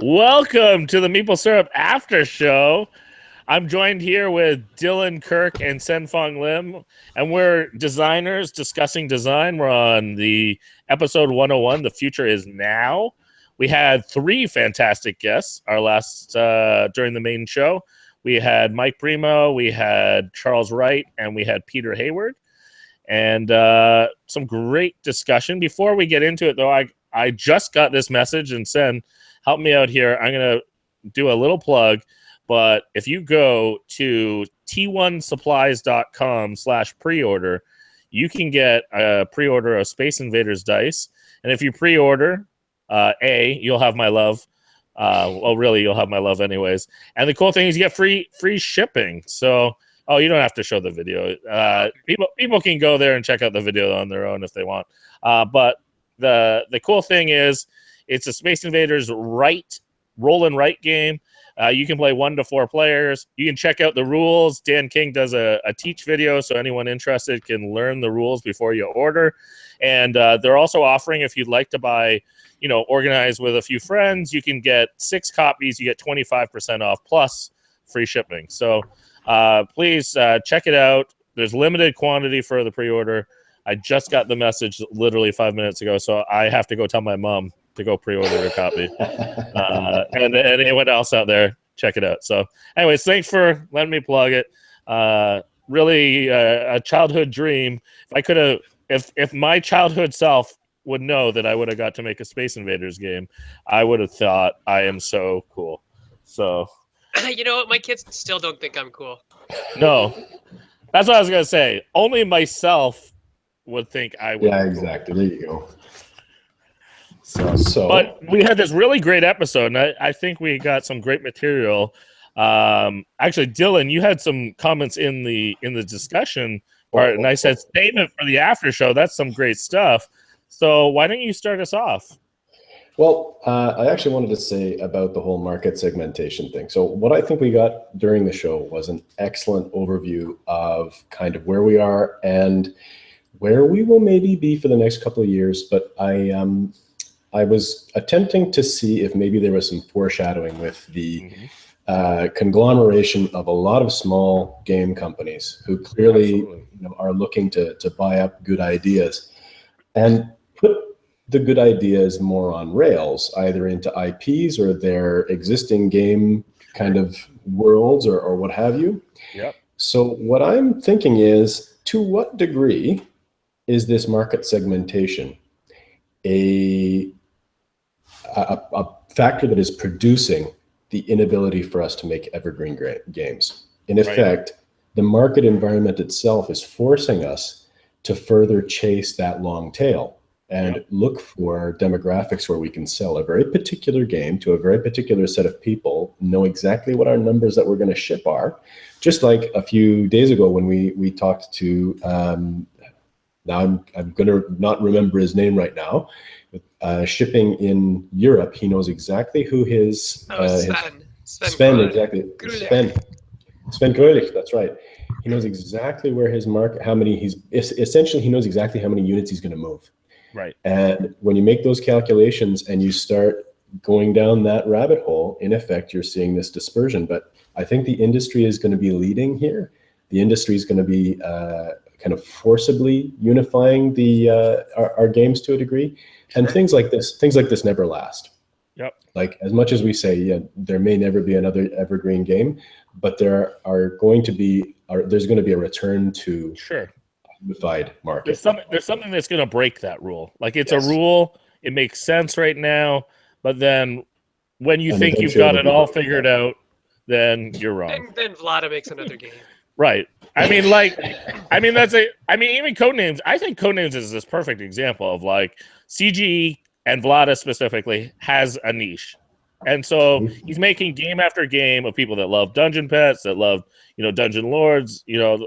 Welcome to the Meeple Syrup Aftershow. I'm joined here with Dylan Kirk and Senfong Lim, and we're designers discussing design. We're on the episode 101, The Future is Now. We had three fantastic guests our last during the main show. We had Mike Primo, we had Charles Wright, and we had Peter Hayward. And some great discussion. Before we get into it, though, I just got this message and Sen, help me out here. I'm going to do a little plug, but if you go to t1supplies.com/pre-order, you can get a pre-order of Space Invaders dice. And if you pre-order, you'll have my love. Well, really, you'll have my love anyways. And the cool thing is you get free shipping. So, you don't have to show the video. People can go there and check out the video on their own if they want. But the cool thing is, it's a Space Invaders roll and write game. You can play 1 to 4 players. You can check out the rules. Dan King does a teach video, so anyone interested can learn the rules before you order. And they're also offering, if you'd like to buy, organize with a few friends, you can get 6 copies. You get 25% off plus free shipping. So please check it out. There's limited quantity for the pre-order. I just got the message literally 5 minutes ago, so I have to go tell my mom to go pre-order a copy. And anyone else out there, check it out. So anyways, thanks for letting me plug it. Really a childhood dream. If I could have, if my childhood self would know that I would have got to make a Space Invaders game, I would have thought I am so cool. So you know what? My kids still don't think I'm cool. No, that's what I was going to say. Only myself would think I would. Yeah, exactly. There you go. But we had this really great episode, and I think we got some great material. Actually, Dylan, you had some comments in the discussion part, and I said, save it for the after show. That's some great stuff. So why don't you start us off? Well, I actually wanted to say about the whole market segmentation thing. So what I think we got during the show was an excellent overview of kind of where we are and where we will maybe be for the next couple of years. But I was attempting to see if maybe there was some foreshadowing with the conglomeration of a lot of small game companies who clearly are looking to buy up good ideas and put the good ideas more on rails, either into IPs or their existing game kind of worlds or what have you. Yep. So what I'm thinking is, to what degree is this market segmentation a factor that is producing the inability for us to make evergreen games? In effect, the market environment itself is forcing us to further chase that long tail and look for demographics where we can sell a very particular game to a very particular set of people, know exactly what our numbers that we're going to ship are. Just like a few days ago when we talked to, now I'm going to not remember his name right now, shipping in Europe, he knows exactly who his Sven, exactly. Sven Grölich, that's right. He knows exactly where his market, essentially he knows exactly how many units he's going to move. Right. And when you make those calculations and you start going down that rabbit hole, in effect, you're seeing this dispersion. But I think the industry is going to be leading here. The industry is going to be kind of forcibly unifying our games to a degree. And things like this never last. Yep. Like, as much as we say, there may never be another evergreen game, but there's going to be a return to unified market. There's something that's going to break that rule. Like, it's a rule. It makes sense right now, but then when you think you've got it all figured out, then you're wrong. Then Vlada makes another game. Right. Even Codenames. I think Codenames is this perfect example of like CG and Vlada specifically has a niche. And so he's making game after game of people that love Dungeon Pets, that love, Dungeon Lords,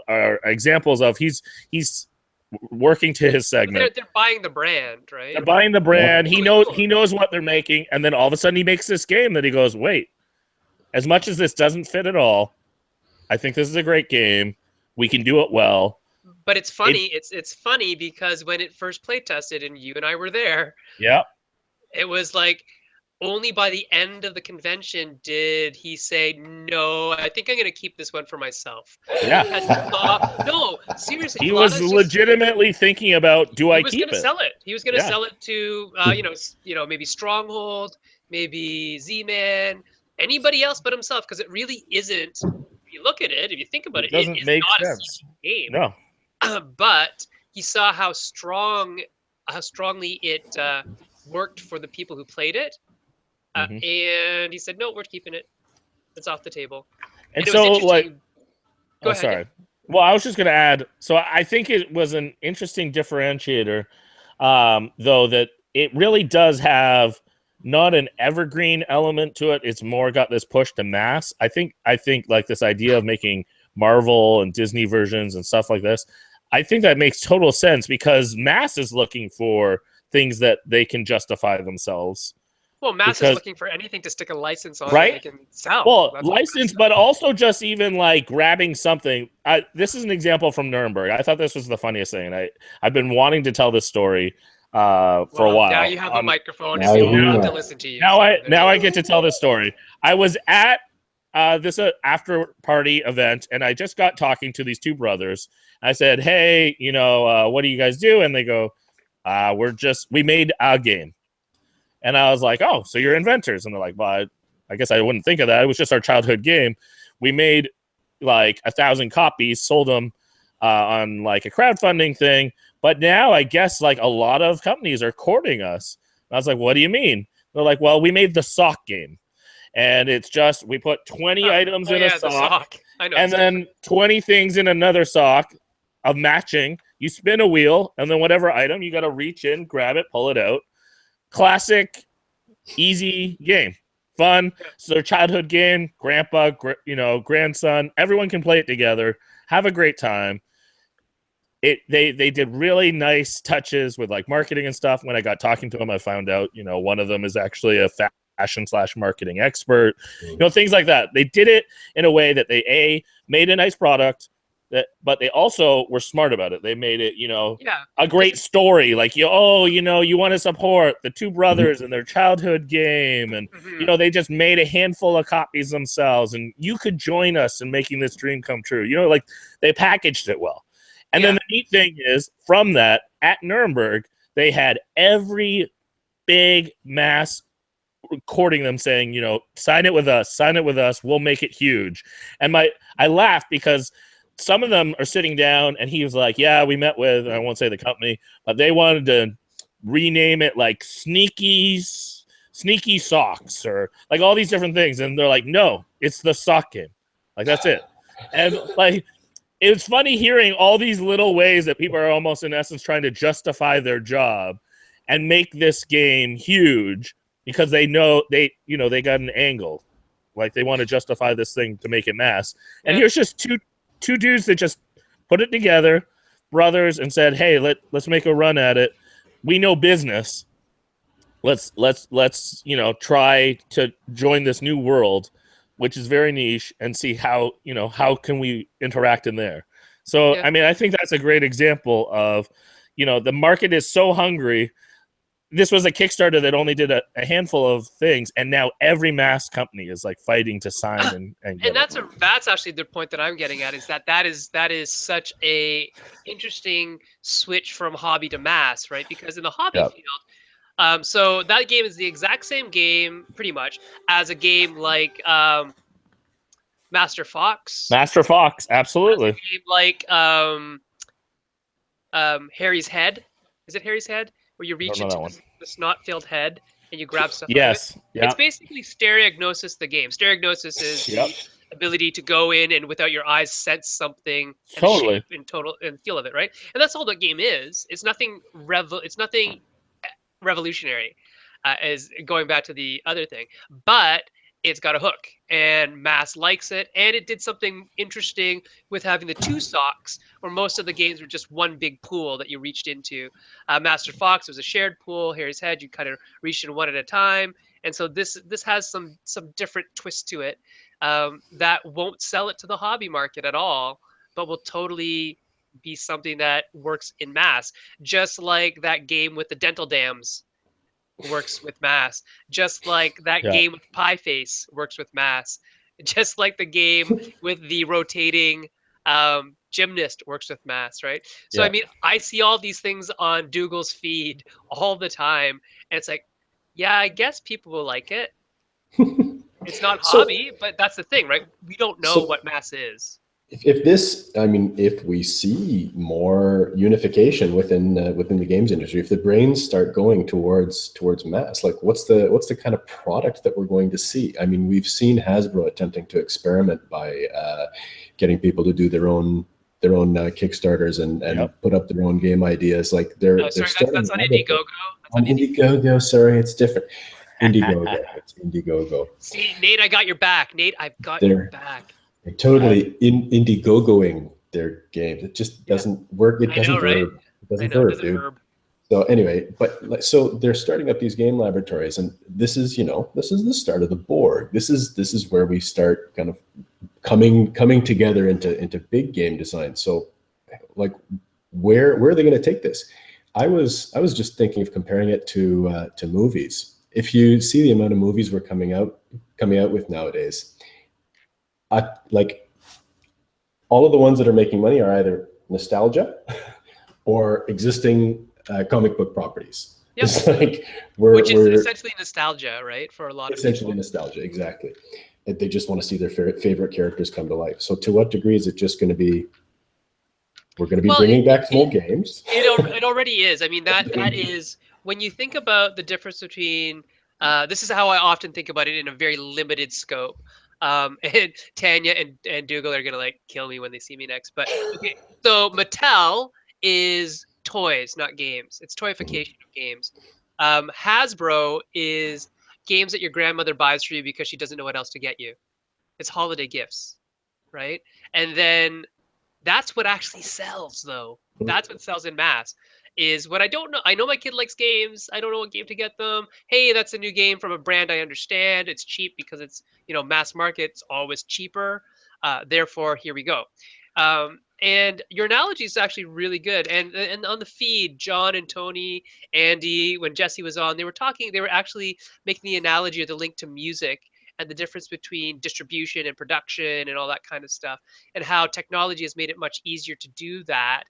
are examples of he's working to his segment. They're buying the brand, right? They're buying the brand. He knows what they're making, and then all of a sudden he makes this game that he goes, wait, as much as this doesn't fit at all, I think this is a great game. We can do it well. But it's funny. It's funny because when it first play tested and you and I were there, yeah, it was like, only by the end of the convention did he say, "No, I think I'm going to keep this one for myself." Yeah. Because he saw, no, seriously, He was Vlada's just, legitimately thinking about, do he I was going keep to it? sell it. He was going to Yeah. sell it to, maybe Stronghold, maybe Z-Man, anybody else but himself, because it really isn't. If you look at it, if you think about It it, it doesn't is make not sense. a game. No. But he saw how strongly it worked for the people who played it, and he said, "No, we're keeping it. It's off the table." And it was so, like, interesting. Go ahead. sorry. Well, I was just going to add. So I think it was an interesting differentiator, though, that it really does have not an evergreen element to it. It's more got this push to mass. I think like this idea of making Marvel and Disney versions and stuff like this. I think that makes total sense because mass is looking for things that they can justify themselves. Well, Mass is looking for anything to stick a license on that they can sell. Well, That's license, but also just even like grabbing something. This is an example from Nuremberg. I thought this was the funniest thing. I've been wanting to tell this story for a while. Now you have the microphone, now and you people have are. to listen to you. Now I get to tell this story. I was at this after party event, and I just got talking to these two brothers. I said, "Hey, what do you guys do?" And they go, we made a game." And I was like, "Oh, so you're inventors?" And they're like, "Well, I guess I wouldn't think of that. It was just our childhood game. We made like 1,000 copies, sold them on like a crowdfunding thing. But now I guess like a lot of companies are courting us." And I was like, "What do you mean?" They're like, "Well, we made the sock game. And it's just, we put 20 items in a sock, I know, and then 20 things in another sock of matching. You spin a wheel, and then whatever item, you got to reach in, grab it, pull it out. Classic, easy game. Fun. So their childhood game, grandpa, grandson, everyone can play it together, have a great time. They did really nice touches with like marketing and stuff. When I got talking to them, I found out, one of them is actually a fashion/marketing expert, things like that. They did it in a way that they made a nice product, but they also were smart about it. They made it, a great story. Like, you want to support the two brothers and their childhood game. And, they just made a handful of copies themselves. And you could join us in making this dream come true. Like they packaged it well. And then the neat thing is, from that, at Nuremberg, they had every big mass courting them, saying, sign it with us, we'll make it huge. And I laughed because some of them are sitting down, and he was like, yeah, we met with, I won't say the company, but they wanted to rename it like sneaky socks, or like all these different things. And they're like, no, it's the sock game. Like, that's it. And like, it's funny hearing all these little ways that people are almost in essence trying to justify their job and make this game huge because they know they got an angle. Like, they want to justify this thing to make it mass. And here's just two dudes that just put it together, brothers, and said, hey, let's make a run at it. We know business. Let's try to join this new world, which is very niche, and see how can we interact in there. So, I mean, I think that's a great example of, the market is so hungry. This was a Kickstarter that only did a handful of things, and now every mass company is like fighting to sign and that's actually the point that I'm getting at, is that is such a interesting switch from hobby to mass, right? Because in the hobby field, so that game is the exact same game pretty much as a game like Master Fox. Master Fox, absolutely. As a game like Harry's Head. Is it Harry's Head? Where you reach into the snot-filled head and you grab stuff out of it? Yeah. It's basically Stereognosis, the game. Stereognosis is the ability to go in and without your eyes sense something and shape and feel of it, right? And that's all the game is. It's nothing revolutionary, as going back to the other thing. But it's got a hook, and mass likes it, and it did something interesting with having the two socks, where most of the games were just one big pool that you reached into. Master Fox was a shared pool. Harry's Head, you kind of reached in one at a time, and so this has some different twist to it that won't sell it to the hobby market at all, but will totally be something that works in mass, just like that game with the dental dams. works with mass, just like that Yeah. game with Pie Face works with mass, just like the game with the rotating gymnast works with mass, right? So I Yeah. mean, I see all these things on Dougal's feed all the time, and it's like, yeah, I guess people will like it. It's not So, hobby, but that's the thing, right? We don't know so what mass is. if this, I mean, if we see more unification within the games industry, if the brains start going towards mass, like what's the kind of product that we're going to see? I mean, we've seen Hasbro attempting to experiment by getting people to do their own Kickstarters and Yep. put up their own game ideas. Like Oh, they're sorry, starting that's on out Indiegogo. That's on on Indiegogo. Indiegogo. Sorry, it's different. Indiegogo. It's Indiegogo. See, Nate, I got your back. Nate, I've got your They're back. they're totally Indiegogoing their games. It just Yeah, doesn't work. It I know, doesn't right? verb. It I doesn't know. It verb, doesn't dude. verb. So anyway, so they're starting up these game laboratories, and this is the start of the Borg. This is where we start kind of coming together into big game design. So like where are they going to take this? I was just thinking of comparing it to movies. If you see the amount of movies we're coming out with nowadays, like all of the ones that are making money are either nostalgia or existing comic book properties. Yep. It's like Which is we're essentially nostalgia, right? For a lot of essentially people. nostalgia, exactly. They just want to see their favorite characters come to life. So to what degree is it just going to be? We're going to be Well, bringing back some old games. it already is. I mean, that is when you think about the difference between. This is how I often think about it in a very limited scope. And Tanya and Dougal are gonna like kill me when they see me next. But okay, so Mattel is toys, not games. It's toyification of games. Hasbro is games that your grandmother buys for you because she doesn't know what else to get you. It's holiday gifts, right? And then that's what actually sells, though. That's what sells in mass. Is what I don't know. I know my kid likes games. I don't know what game to get them. Hey, that's a new game from a brand I understand. It's cheap because it's mass market. It's always cheaper. Therefore, here we go. And your analogy is actually really good. And on the feed, John and Tony, Andy, when Jesse was on, they were talking. They were actually making the analogy or the link to music and the difference between distribution and production and all that kind of stuff, and how technology has made it much easier to do that.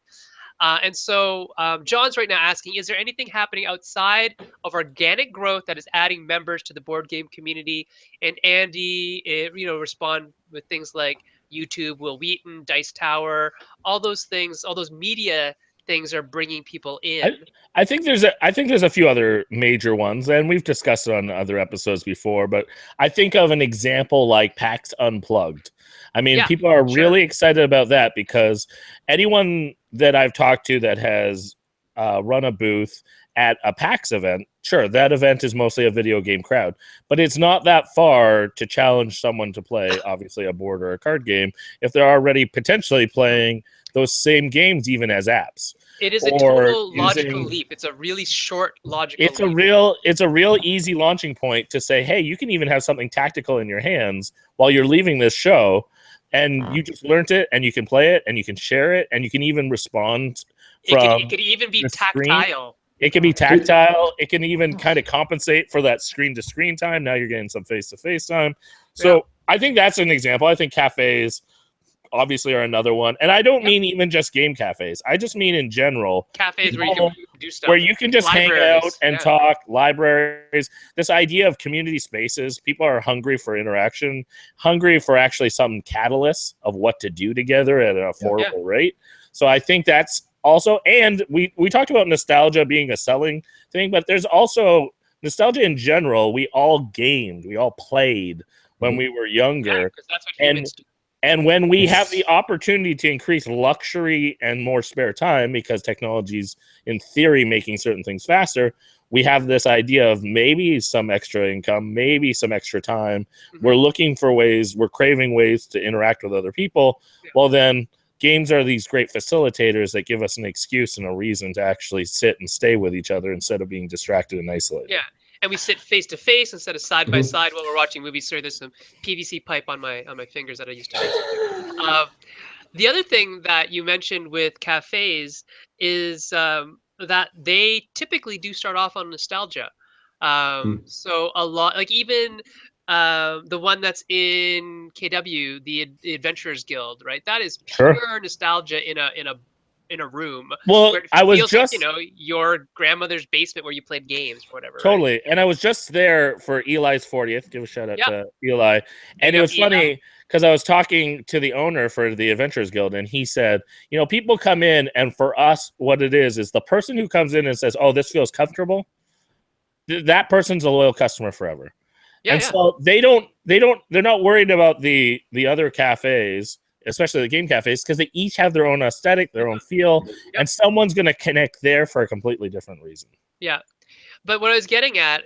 And so John's right now asking, is there anything happening outside of organic growth that is adding members to the board game community? And Andy, respond with things like YouTube, Will Wheaton, Dice Tower, all those things, all those media things are bringing people in. I think there's a few other major ones, and we've discussed it on other episodes before, but I think of an example like PAX Unplugged. I mean, Yeah, people are sure. really excited about that because anyone that I've talked to that has run a booth at a PAX event, sure, that event is mostly a video game crowd, but it's not that far to challenge someone to play, obviously, a board or a card game if they're already potentially playing those same games even as apps. It is a Or total logical leap. It's a really short logical it's a leap. real easy launching point to say, hey, you can even have something tactical in your hands while you're leaving this show, and you just learned it, and you can play it, and you can share it, and you can even respond from It could even be the screen. tactile. It can be tactile. It can even kind of compensate for that screen to screen time. Now you're getting some face to face time. So Yeah. I think that's an example. I think cafes obviously are another one, and I don't mean even just game cafes. I just mean in general Cafes where you can do stuff. where you can just hang out Libraries, and yeah. talk. Libraries, this idea of community spaces. People are hungry for interaction, hungry for actually some catalyst of what to do together at an affordable rate. So I think that's also, and we talked about nostalgia being a selling thing, but there's also nostalgia in general. We all gamed, we all played when we were younger, because that's what humans do. and when we have the opportunity to increase luxury and more spare time, because technology's in theory making certain things faster, we have this idea of maybe some extra income, maybe some extra time. We're looking for ways, we're craving ways to interact with other people. Well, then games are these great facilitators that give us an excuse and a reason to actually sit and stay with each other instead of being distracted and isolated. Yeah. And we sit face to face instead of side by side while we're watching movies. Sorry, there's some PVC pipe on my fingers that I used to make. The other thing that you mentioned with cafes is that they typically do start off on nostalgia. So a lot, like even the one that's in KW, the Adventurers Guild, right? That is Sure. pure nostalgia in a room Well, where it I was feels like, just your grandmother's basement where you played games or whatever, right? totally, and I was just there for Eli's 40th. Give a shout out Yeah. to Eli. And Big it up was funny because I was talking to the owner for the Adventurers Guild, and he said, people come in, and for us, what it is the person who comes in and says, "Oh, this feels comfortable." That person's a loyal customer forever. Yeah, And yeah. so they're not worried about the other cafes, especially the game cafes, because they each have their own aesthetic, their own feel, and someone's going to connect there for a completely different reason. Yeah. But what I was getting at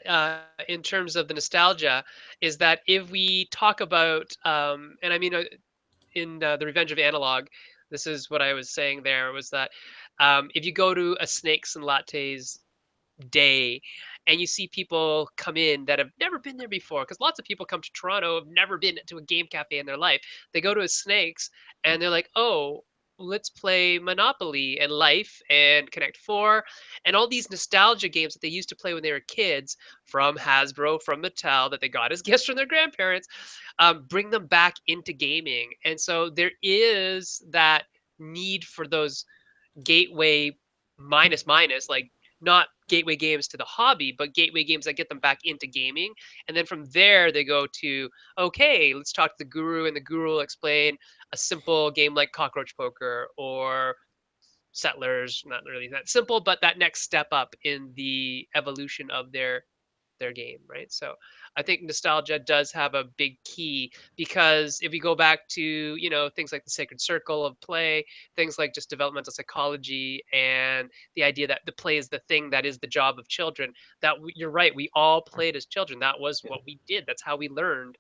in terms of the nostalgia is that if we talk about, and I mean, in The Revenge of Analog, this is what I was saying there was that if you go to a Snakes and Lattes day and you see people come in that have never been there before, because lots of people come to Toronto, have never been to a game cafe in their life. They go to a Snakes and they're like, oh, let's play Monopoly and Life and Connect Four and all these nostalgia games that they used to play when they were kids, from Hasbro, from Mattel, that they got as gifts from their grandparents. Bring them back into gaming. And so there is that need for those gateway minus, like not gateway games to the hobby, but gateway games that get them back into gaming. And then from there, they go to, okay, let's talk to the guru, and the guru will explain a simple game like Cockroach Poker or Settlers. Not really that simple, but that next step up in the evolution of their game, right? So I think nostalgia does have a big key, because if we go back to, things like the sacred circle of play, things like just developmental psychology and the idea that the play is the thing that is the job of children, you're right, we all played as children. That was what we did. That's how we learned.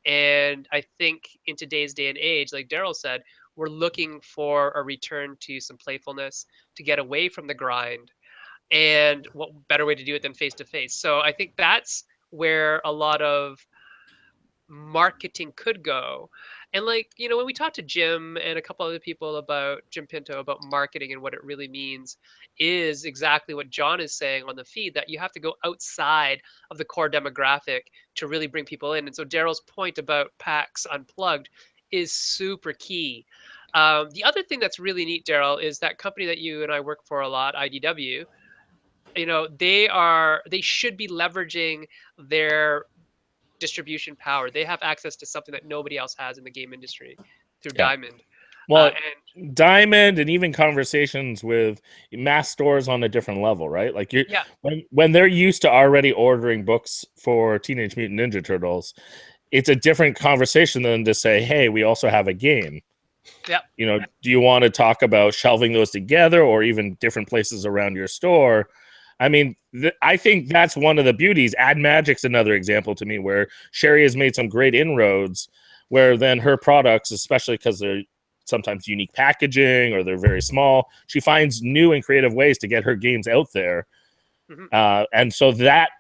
And I think in today's day and age, like Daryl said, we're looking for a return to some playfulness, to get away from the grind, and what better way to do it than face to face. So I think that's where a lot of marketing could go. And like, when we talked to Jim and a couple other people about Jim Pinto about marketing and what it really means, is exactly what John is saying on the feed, that you have to go outside of the core demographic to really bring people in. And so Daryl's point about PAX Unplugged is super key. The other thing that's really neat, Daryl, is that company that you and I work for a lot, IDW. They should be leveraging their distribution power. They have access to something that nobody else has in the game industry through Diamond. Well, Diamond, and even conversations with mass stores on a different level, right? Like when they're used to already ordering books for Teenage Mutant Ninja Turtles, it's a different conversation than to say, hey, we also have a game. Yeah. Do you want to talk about shelving those together, or even different places around your store? I mean, I think that's one of the beauties. Ad Magic's another example to me, where Sherry has made some great inroads, where then her products, especially because they're sometimes unique packaging or they're very small, she finds new and creative ways to get her games out there. Mm-hmm. And so that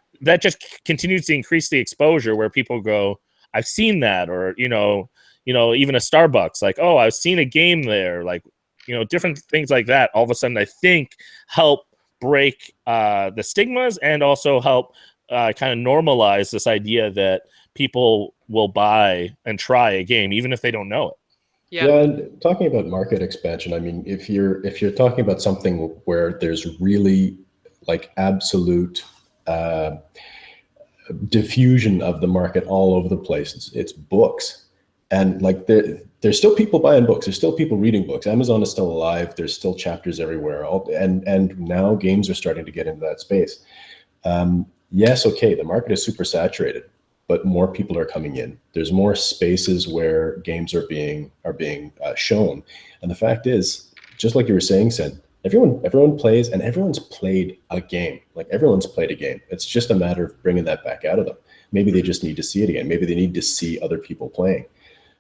just continues to increase the exposure, where people go, I've seen that, or, even a Starbucks, like, oh, I've seen a game there, like, different things like that. All of a sudden, I think help break the stigmas, and also help kind of normalize this idea that people will buy and try a game even if they don't know it. Yeah, and talking about market expansion, I mean, if you're talking about something where there's really like absolute diffusion of the market all over the place, it's books. And like there's still people buying books. There's still people reading books. Amazon is still alive. There's still chapters everywhere. And now games are starting to get into that space. Yes, okay, the market is super saturated, but more people are coming in. There's more spaces where games are being shown. And the fact is, just like you were saying, Sen, everyone plays, and everyone's played a game. Like everyone's played a game. It's just a matter of bringing that back out of them. Maybe they just need to see it again. Maybe they need to see other people playing.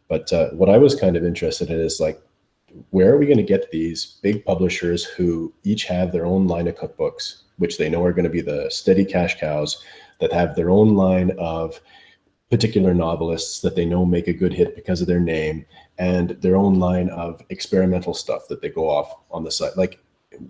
But what I was kind of interested in is, like, where are we going to get these big publishers who each have their own line of cookbooks, which they know are going to be the steady cash cows, that have their own line of particular novelists that they know make a good hit because of their name, and their own line of experimental stuff that they go off on the site. Like,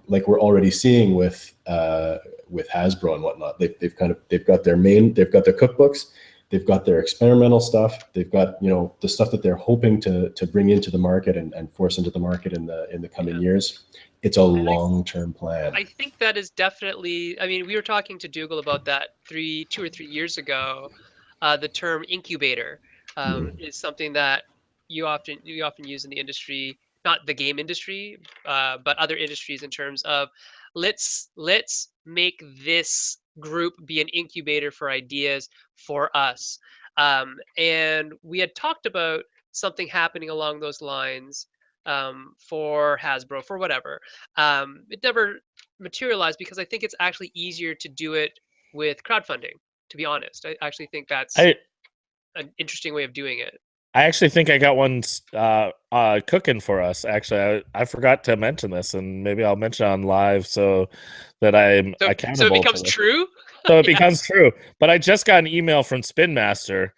like we're already seeing with Hasbro and whatnot. They've got their cookbooks, they've got their experimental stuff, they've got, you know, the stuff that they're hoping to bring into the market and force into the market in the coming years. It's a long-term plan. I think that is definitely, I mean, we were talking to Dougal about that 2 or 3 years ago. The term incubator is something that you often use in the industry, not the game industry, but other industries, in terms of let's make this group be an incubator for ideas for us. And we had talked about something happening along those lines for Hasbro, for whatever. It never materialized because I think it's actually easier to do it with crowdfunding, to be honest. I actually think that's an interesting way of doing it. I actually think I got one cooking for us. Actually, I forgot to mention this, and maybe I'll mention it on live so that I'm accountable. So it becomes true? So it becomes true. But I just got an email from Spin Master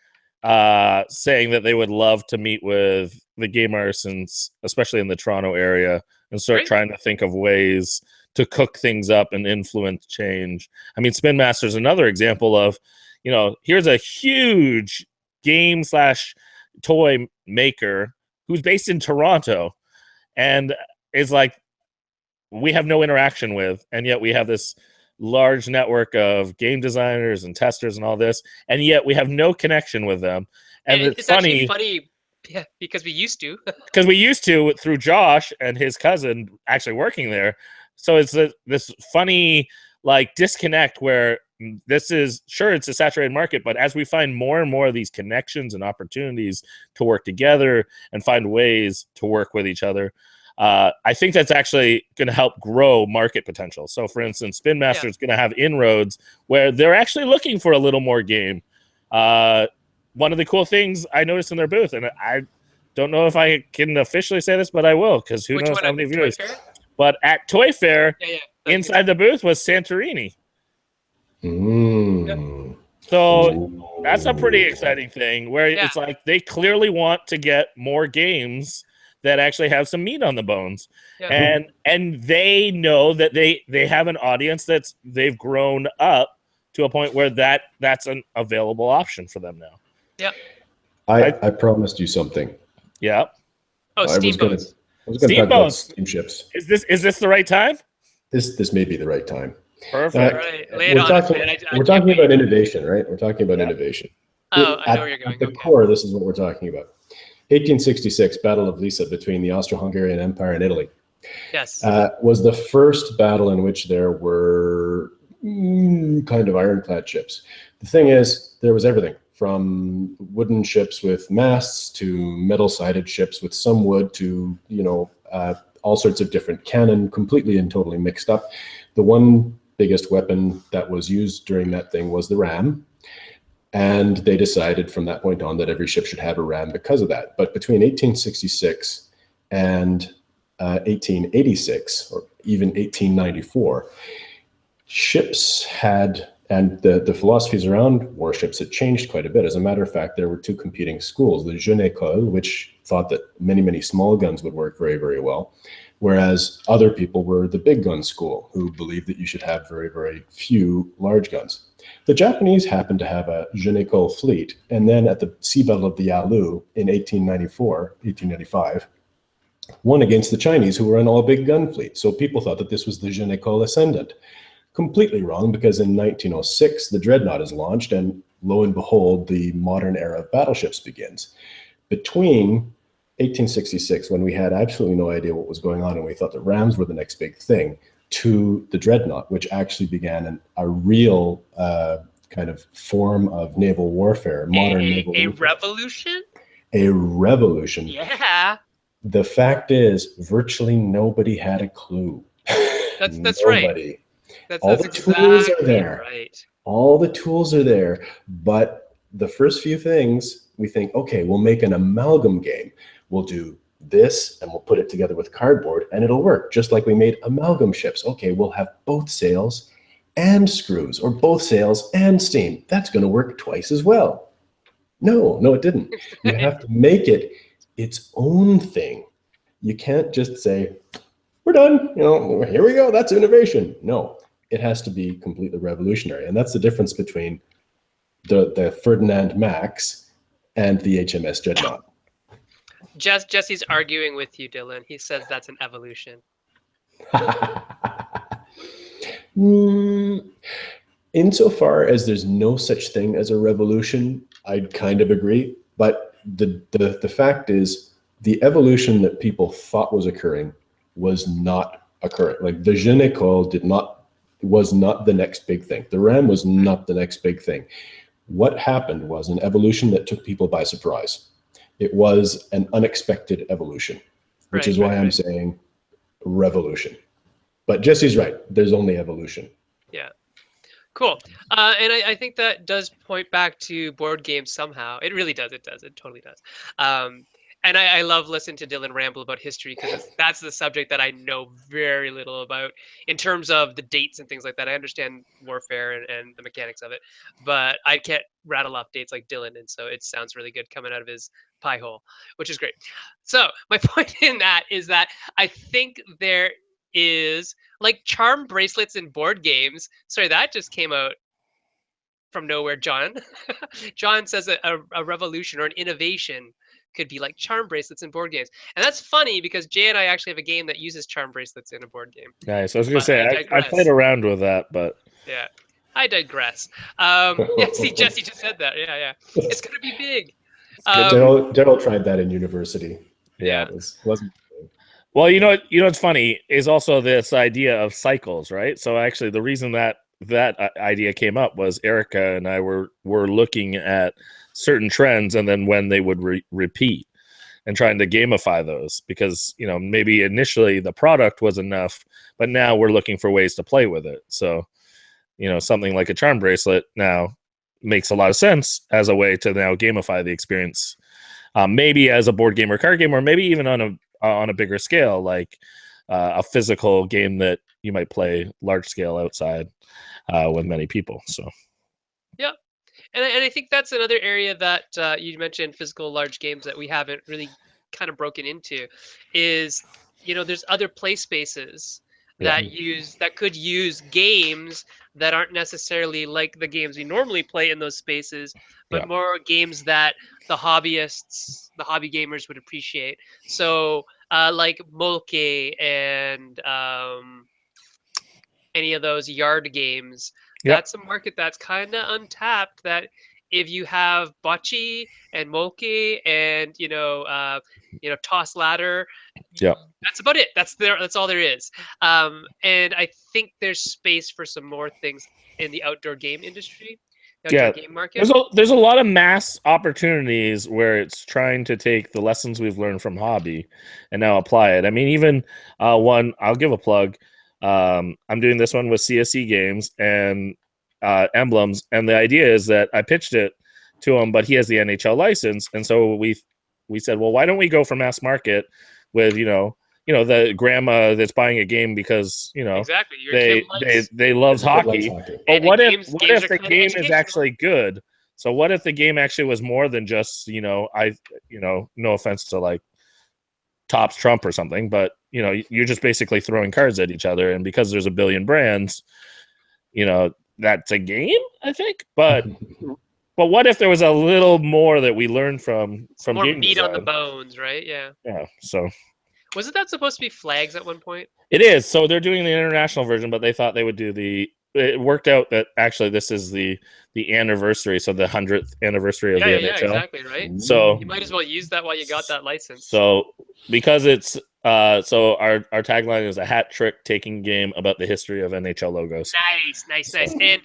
saying that they would love to meet with the game artisans, especially in the Toronto area, and start trying to think of ways to cook things up and influence change. I mean, Spin Master is another example of, you know, here's a huge game/toy maker who's based in Toronto and is like, we have no interaction with, and yet we have this large network of game designers and testers and all this, and yet we have no connection with them. And it's funny, actually funny, yeah, because we used to. Because we used to, through Josh and his cousin actually working there. So it's this funny like disconnect where this is, sure, it's a saturated market, but as we find more and more of these connections and opportunities to work together and find ways to work with each other, I think that's actually going to help grow market potential. So, for instance, Spin Master is going to have inroads where they're actually looking for a little more game. One of the cool things I noticed in their booth, and I don't know if I can officially say this, but I will, because who knows how many viewers. But at Toy Fair, inside the booth was Santorini. So that's a pretty exciting thing where it's like they clearly want to get more games that actually have some meat on the bones. And they know that they have an audience they've grown up to a point where that's an available option for them now. Yeah. I promised you something. Yeah. Oh, steamboats. I was going to talk about steamships. Is this the right time? This may be the right time. Perfect. Right. We're talking about innovation, right? We're talking about innovation. Oh, I know where you're going. At the core, this is what we're talking about. 1866, Battle of Lissa between the Austro-Hungarian Empire and Italy. Yes. Was the first battle in which there were kind of ironclad ships. The thing is, there was everything from wooden ships with masts to metal-sided ships with some wood to, all sorts of different cannon, completely and totally mixed up. The one biggest weapon that was used during that thing was the ram. And they decided from that point on that every ship should have a ram because of that. But between 1866 and 1886, or even 1894, ships had, and the philosophies around warships had changed quite a bit. As a matter of fact, there were two competing schools, the Jeune École, which thought that many, many small guns would work very, very well, whereas other people were the big gun school, who believed that you should have very, very few large guns. The Japanese happened to have a Jeune École fleet, and then at the Sea Battle of the Yalu in 1895, won against the Chinese, who were an all-big gun fleet. So people thought that this was the Jeune École ascendant. Completely wrong, because in 1906, the Dreadnought is launched, and lo and behold, the modern era of battleships begins. Between 1866, when we had absolutely no idea what was going on, and we thought that rams were the next big thing, to the Dreadnought, which actually began a real kind of form of naval warfare, modern naval warfare. Revolution? A revolution. Yeah. The fact is, virtually nobody had a clue. That's right. All the tools are there. Right. All the tools are there. But the first few things, we think, okay, we'll make an amalgam game. We'll do this and we'll put it together with cardboard and it'll work, just like we made amalgam ships. Okay, we'll have both sails and screws, or both sails and steam. That's going to work twice as well. No, it didn't. You have to make it its own thing. You can't just say, we're done. Here we go. That's innovation. No, it has to be completely revolutionary. And that's the difference between the Ferdinand Max and the HMS Dreadnought. Jesse's arguing with you, Dylan. He says that's an evolution. Insofar as there's no such thing as a revolution, I'd kind of agree. But the fact is, the evolution that people thought was occurring was not occurring. Like the Je n'école was not the next big thing. The RAM was not the next big thing. What happened was an evolution that took people by surprise. It was an unexpected evolution, which is why I'm saying revolution. But Jesse's right. There's only evolution. Yeah. Cool. And I think that does point back to board games somehow. It really does. It does. It totally does. And I love listening to Dylan ramble about history because that's the subject that I know very little about in terms of the dates and things like that. I understand warfare and the mechanics of it, but I can't rattle off dates like Dylan. And so it sounds really good coming out of his pie hole, which is great. So my point in that is that I think there is like charm bracelets in board games. Sorry, that just came out from nowhere, John. John says a revolution or an innovation could be like charm bracelets in board games. And that's funny because Jay and I actually have a game that uses charm bracelets in a board game. Nice. I was going to say, I played around with that, but... Yeah, I digress. Yeah, see, Jesse just said that. Yeah. It's going to be big. Daryl tried that in university. Yeah. It wasn't... Well, what's funny is also this idea of cycles, right? So actually the reason that idea came up was Erica and I were looking at certain trends and then when they would repeat and trying to gamify those because, maybe initially the product was enough, but now we're looking for ways to play with it. So, something like a charm bracelet now makes a lot of sense as a way to now gamify the experience. Maybe as a board game or card game, or maybe even on a bigger scale, like a physical game that you might play large scale outside with many people. So, yeah. And I think that's another area that you mentioned, physical large games that we haven't really kind of broken into is, there's other play spaces that could use games that aren't necessarily like the games we normally play in those spaces, but more games that the hobbyists, the hobby gamers would appreciate. So like Molke and any of those yard games. That's a market that's kind of untapped. That if you have bocce and Molke and toss ladder, that's about it. That's all there is. And I think there's space for some more things in the outdoor game industry. Game market. There's a lot of mass opportunities where it's trying to take the lessons we've learned from hobby and now apply it. I mean, even one, I'll give a plug. I'm doing this one with CSE Games and Emblems, and the idea is that I pitched it to him, but he has the NHL license, and so we said, well, why don't we go for mass market with the grandma that's buying a game because exactly they love hockey. But what if the game is actually good? So what if the game actually was more than just no offense to like Topps Trump or something, but you're just basically throwing cards at each other, and because there's a billion brands, that's a game, I think. But what if there was a little more that we learned from more game meat design? On the bones, right? Yeah. So wasn't that supposed to be flags at one point? It is. So they're doing the international version, but they thought they would do it worked out that actually this is the anniversary, so the 100th anniversary of the NHL. Yeah, exactly, right? So you might as well use that while you got that license. So because it's so our tagline is a hat trick taking game about the history of NHL logos. Nice. And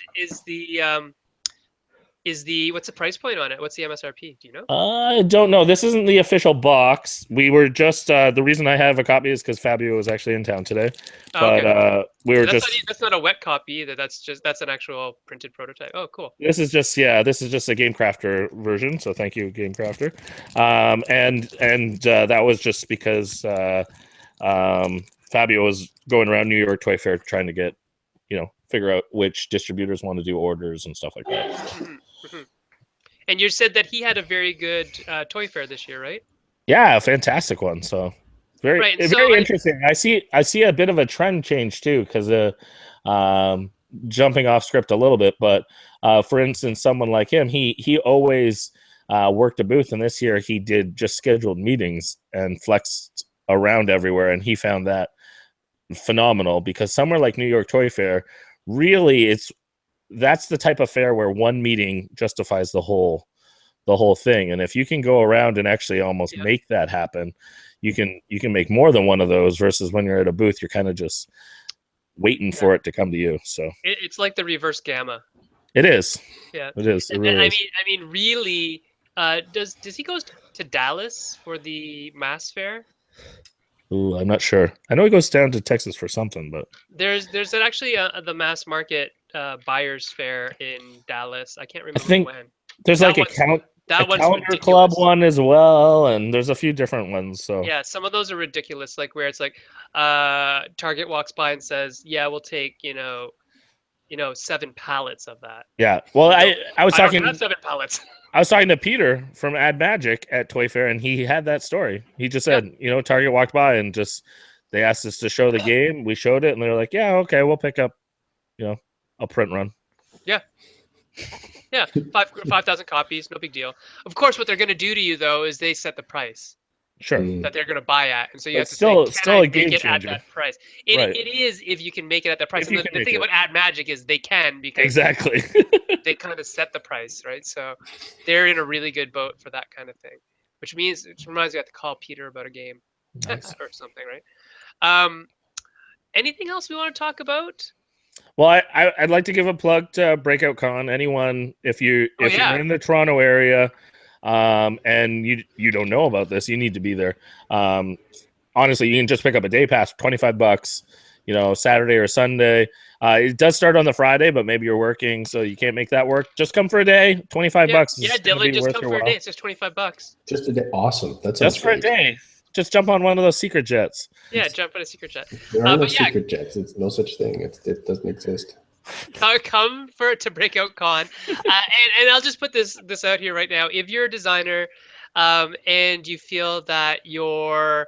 is the what's the price point on it? What's the MSRP? Do you know? I don't know. This isn't the official box. We were just the reason I have a copy is because Fabio was actually in town today. But we were that's not a wet copy either. That's an actual printed prototype. Oh, cool. This is just a Game Crafter version. So thank you, Game Crafter. And that was just because Fabio was going around New York Toy Fair trying to get figure out which distributors want to do orders and stuff like that. And you said that he had a very good toy fair this year, right? Yeah, a fantastic one. So Very Right, and so very interesting. I see a bit of a trend change too, because jumping off script a little bit, but for instance, someone like him, he always worked a booth, and this year he did just scheduled meetings and flexed around everywhere, and he found that phenomenal, because somewhere like New York Toy Fair, really that's the type of fair where one meeting justifies the whole thing. And if you can go around and actually almost make that happen, you can make more than one of those, versus when you're at a booth, you're kind of just waiting for it to come to you. So it's like the reverse gamma. it is. Yeah, it is. It and really I is. mean, really, does he go to Dallas for the mass fair? Ooh, I'm not sure. I know he goes down to Texas for something, but There's actually the mass market buyers fair in Dallas. I can't I remember think when. there's That like a one's calendar club ridiculous. one as well, and there's a few different ones. So Yeah, some of those are ridiculous. Like where it's like, Target walks by and says, "Yeah, we'll take 7 pallets of that." yeah. Well, I was I don't talking. have 7 pallets. I was talking to Peter from Ad Magic at Toy Fair, and he had that story. He just said, Target walked by and just they asked us to show the game. We showed it, and they're like, "Yeah, okay, we'll pick up, a print run." Yeah. Yeah, 5,000 copies, no big deal. Of course, what they're going to do to you though is they set the price Sure. that they're going to buy at, and so you But have to say, still "Can I a game make it at changer." that price?" Right. It is if you can make it at that price. If And you the can make thing it. about Ad Magic is they can, because Exactly. they kind of set the price, right? So they're in a really good boat for that kind of thing, which reminds me I have to call Peter about a game Nice. or something, right? Anything else we want to talk about? Well, I'd like to give a plug to Breakout Con. Anyone, if you're in the Toronto area, and you don't know about this, you need to be there. Honestly, you can just pick up a day pass, $25, Saturday or Sunday. It does start on the Friday, but maybe you're working, so you can't make that work. Just come for a day, $25. Yeah, Dylan, just come for a day. It's just $25. Just a day. Awesome. That sounds just for great. a day. Just jump on one of those secret jets. Yeah, jump on a secret jet. There are no secret jets. It's no such thing. It doesn't exist. Come to Breakout Con, and I'll just put this out here right now. If you're a designer, and you feel that you're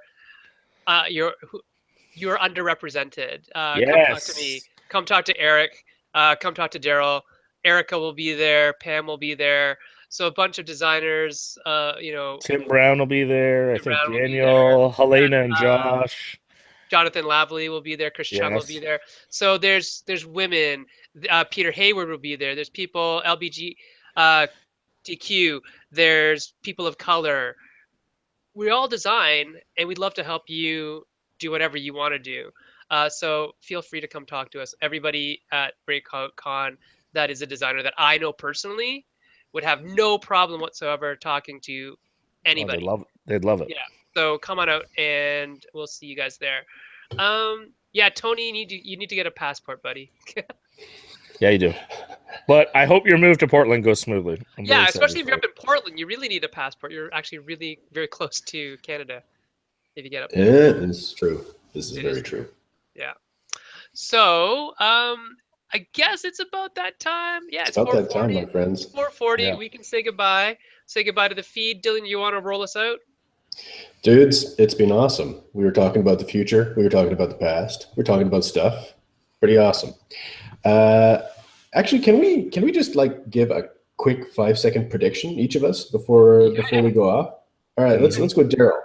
underrepresented, come talk to me. Come talk to Eric. Come talk to Daryl. Erica will be there. Pam will be there. So a bunch of designers, Tim Brown will be there. I think Daniel, Helena, and Josh. Jonathan Lavely will be there. Chris Chung will be there. So there's women. Peter Hayward will be there. There's people, LBG, DQ. There's people of color. We all design, and we'd love to help you do whatever you want to do. So feel free to come talk to us. Everybody at Breakout Con that is a designer that I know personally would have no problem whatsoever talking to anybody. They'd love it. Yeah. So come on out, and we'll see you guys there. Yeah, Tony, you need to get a passport, buddy. Yeah, you do. But I hope your move to Portland goes smoothly. Yeah, especially if you're up in Portland, you really need a passport. You're actually really very close to Canada if you get up there. Yeah, it's true. This is very true. Yeah. So, I guess it's about that time. Yeah, it's about that time, my friends. 4:40. Yeah. We can say goodbye. Say goodbye to the feed. Dylan, you want to roll us out? Dudes, it's been awesome. We were talking about the future. We were talking about the past. We're talking about stuff. Pretty awesome. Actually, can we just give a quick 5-second prediction, each of us, before we go off? All right, let's go, Daryl.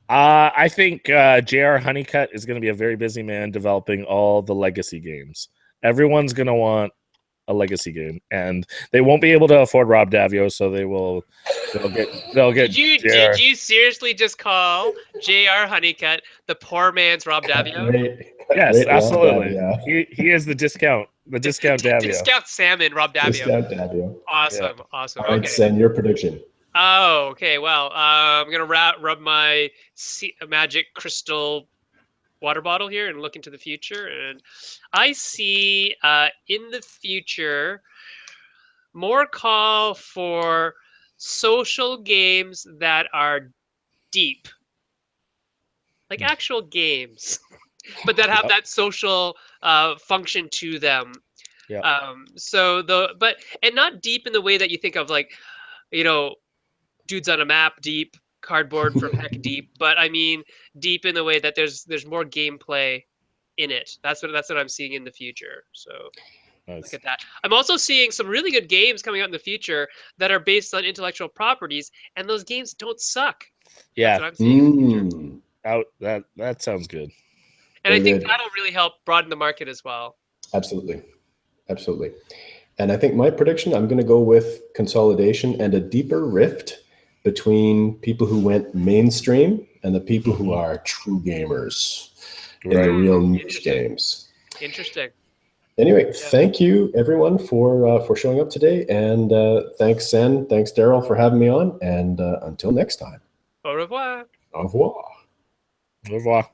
I think J.R. Honeycutt is going to be a very busy man developing all the legacy games. Everyone's going to want a legacy game, and they won't be able to afford Rob Davio, so they'll get. Did you seriously just call J.R. Honeycutt the poor man's Rob Davio? Yes, absolutely. He is the discount Davio. Discount salmon Rob Davio. Discount Davio. Awesome. All right, send your prediction. Oh, okay. Well, I'm gonna rub my magic crystal water bottle here and look into the future, and I see in the future more call for social games that are deep, like actual games, but that have that social function to them. Yeah. And not deep in the way that you think of, dudes on a map deep, cardboard from heck deep, but I mean deep in the way that there's more gameplay in it. That's what I'm seeing in the future. So look at that. I'm also seeing some really good games coming out in the future that are based on intellectual properties, and those games don't suck. Yeah, that's what I'm seeing in the future. Out that sounds good. And Very I think good. that'll really help broaden the market as well. Absolutely. Absolutely. And I think my prediction, I'm going to go with consolidation and a deeper rift between people who went mainstream and the people who are true gamers in the real niche games. Interesting. Anyway, thank you everyone for showing up today, and thanks Sen, thanks Daryl for having me on, and until next time. Au revoir. Au revoir. Au revoir.